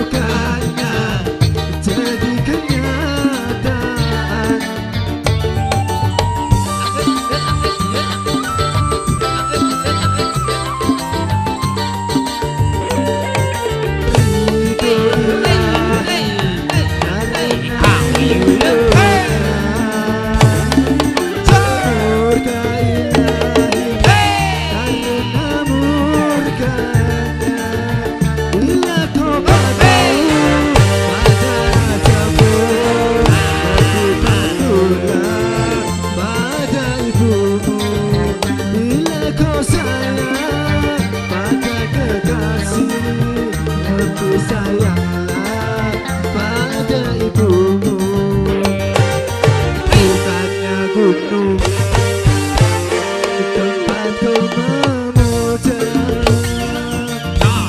bukannya jadi kenyataan. Sayanglah pada ibumu, bukannya gunung tempat kau memuja,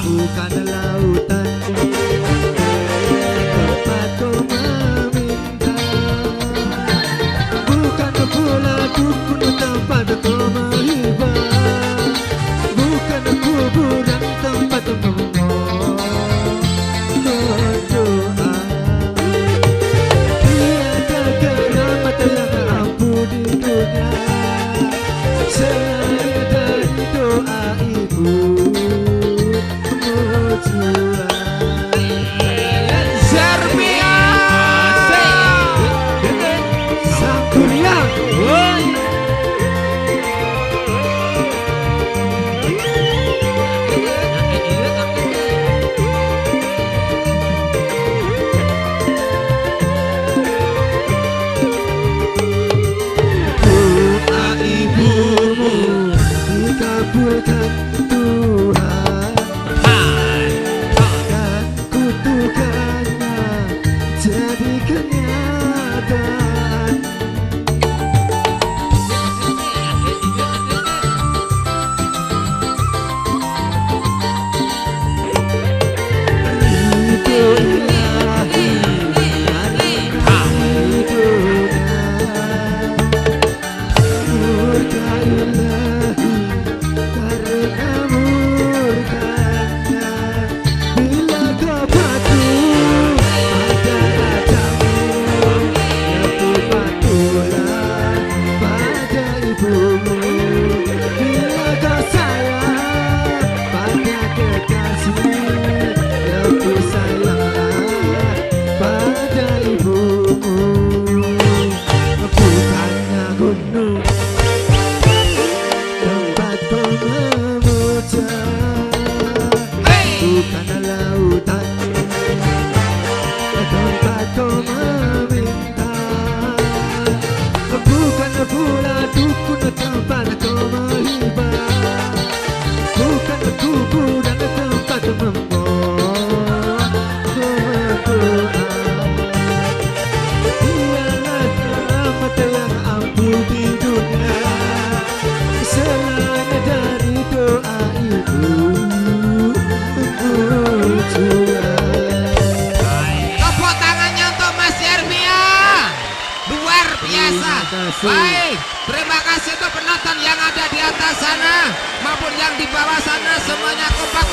bukan lautan tempat kau meminta, bukan pula dukun tempat kau menghibah, bukan kuburan tempat memohon doa. Tiada keramat yang ampuh di dunia selain dari doa ibu Mujua. Serbia Sang Kuryang dikabulkan Tuhan dan kutukannya jadi kenyataan. Ridho ilahi murka ilahi karena murkanya. Bila kau patuh pada ajamu, ya pun patuhlah pada ibumu. Bila kau sayang pada kekasih, ya pun sayanglah pada ibumu. Bukannya gunung tempat kau memuja, bukan lautan tempat kau meminta, bukan pula dukun tempat kau menghibah, bukan kuburan tempat memohon doa. Ialah keramat yang ampuh di dunia selain dari doa ibu Mujua. tepuk tangannya untuk Mas Serbia, luar biasa. Baik, terima kasih untuk penonton yang ada di atas sana maupun yang di bawah sana, semuanya kompak.